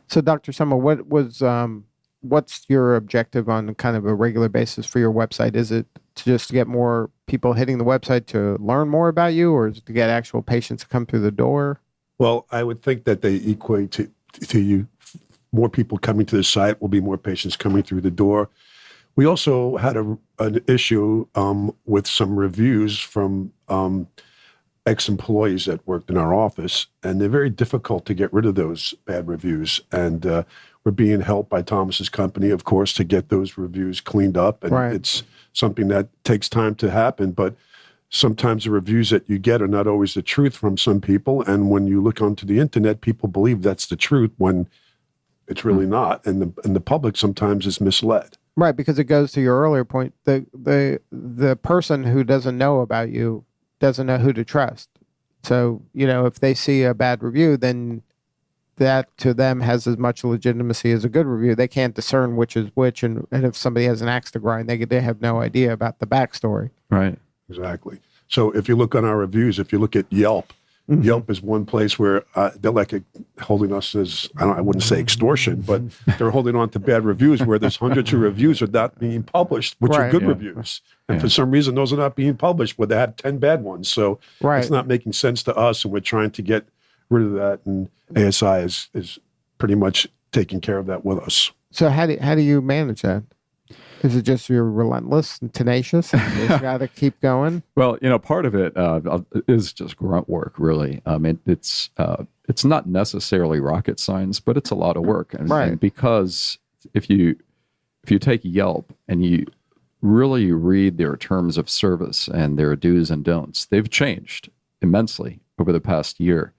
So, Dr. Semel, what's your objective on kind of a regular basis for your website? Is it to just get more people hitting the website to learn more about you, or is it to get actual patients to come through the door? Well, I would think that they equate to you. More people coming to the site will be more patients coming through the door. We also had an issue with some reviews from ex-employees that worked in our office, and they're very difficult to get rid of those bad reviews. And we're being helped by Thomas's company, of course, to get those reviews cleaned up. And Right. it's something that takes time to happen, but sometimes the reviews that you get are not always the truth from some people. And when you look onto the internet, people believe that's the truth when it's really not. And the public sometimes is misled. Right, because it goes to your earlier point. The person who doesn't know about you doesn't know who to trust. So, if they see a bad review, then that to them has as much legitimacy as a good review. They can't discern which is which. And if somebody has an axe to grind, they have no idea about the backstory. Right. Exactly. So if you look on our reviews, if you look at Yelp, Yelp is one place where they're like holding us as, I wouldn't say extortion, but they're holding on to bad reviews where there's hundreds of reviews are not being published, which are Right. good Yeah. reviews. And for some reason, those are not being published where they have 10 bad ones. So Right. it's not making sense to us, and we're trying to get rid of that. And ASI is pretty much taking care of that with us. So how do you manage that? Is it just you're relentless and tenacious and you just got to keep going? Well, part of it is just grunt work, really. It's not necessarily rocket science, but it's a lot of work. And because if you take Yelp and you really read their terms of service and their do's and don'ts, they've changed immensely over the past year.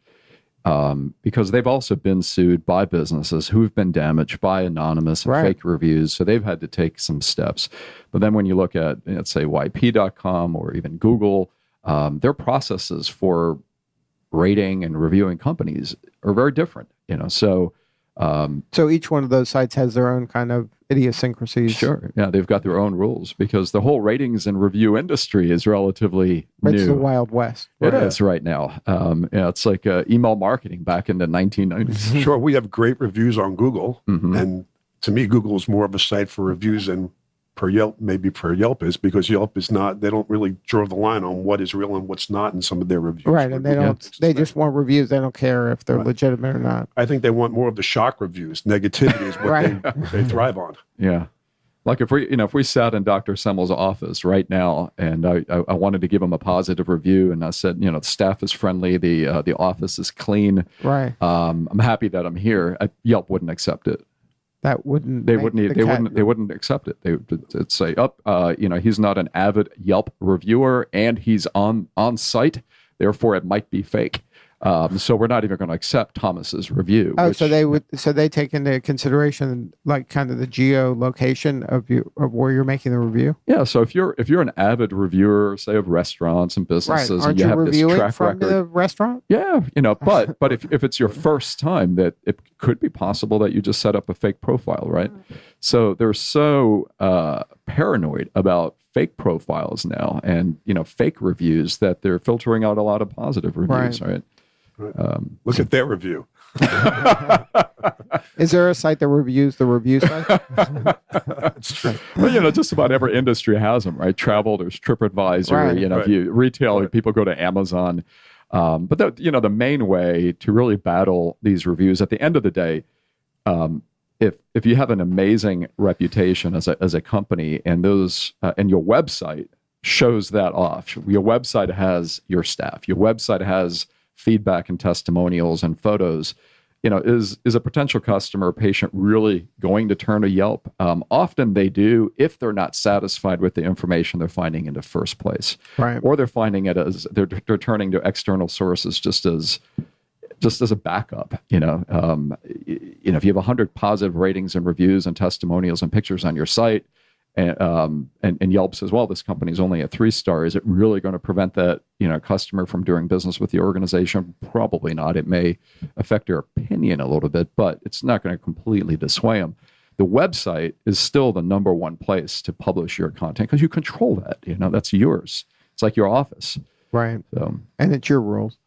Because they've also been sued by businesses who've been damaged by anonymous and fake reviews. So they've had to take some steps. But then when you look at, let's say, YP.com or even Google, their processes for rating and reviewing companies are very different. So each one of those sites has their own kind of idiosyncrasies. Sure. Yeah, they've got their own rules because the whole ratings and review industry is relatively new. It's the Wild West. It is right now. It's like email marketing back in the 1990s. Sure, we have great reviews on Google. And to me, Google is more of a site for reviews than maybe per Yelp is, because Yelp is not, they don't really draw the line on what is real and what's not in some of their reviews. Right, and they just want reviews. They don't care if they're legitimate or not. I think they want more of the shock reviews. Negativity is what they thrive on. Yeah. Like if we sat in Dr. Semel's office right now and I wanted to give him a positive review and I said, the staff is friendly, the office is clean. Right. I'm happy that I'm here. Yelp wouldn't accept it. That wouldn't. They wouldn't accept it. They'd say, he's not an avid Yelp reviewer and he's on site, therefore it might be fake. So we're not even going to accept Thomas's review. Oh, so they take into consideration like kind of the geolocation of where you're making the review. Yeah. So if you're an avid reviewer, say of restaurants and businesses, Aren't and you you have this reviewing track from record, the restaurant? yeah, but if it's your first time, that it could be possible that you just set up a fake profile, right? So they're so paranoid about fake profiles now and fake reviews that they're filtering out a lot of positive reviews, right? Look at their review. Is there a site that reviews the review site? That's true. Well, just about every industry has them, right? Travel, there's TripAdvisor. If you retail, people go to Amazon. But the main way to really battle these reviews at the end of the day, if you have an amazing reputation as a company and those and your website shows that off, your website has your staff, your website has feedback and testimonials and photos, is a potential customer or patient really going to turn to Yelp? Often they do if they're not satisfied with the information they're finding in the first place. Right. Or they're finding it as they're turning to external sources just as a backup. If you have 100 positive ratings and reviews and testimonials and pictures on your site, and Yelp says, well, this company is only a 3-star. Is it really going to prevent that customer from doing business with the organization? Probably not. It may affect their opinion a little bit, but it's not going to completely dissuade them. The website is still the number one place to publish your content because you control that. That's yours. It's like your office. Right. So, and it's your rules.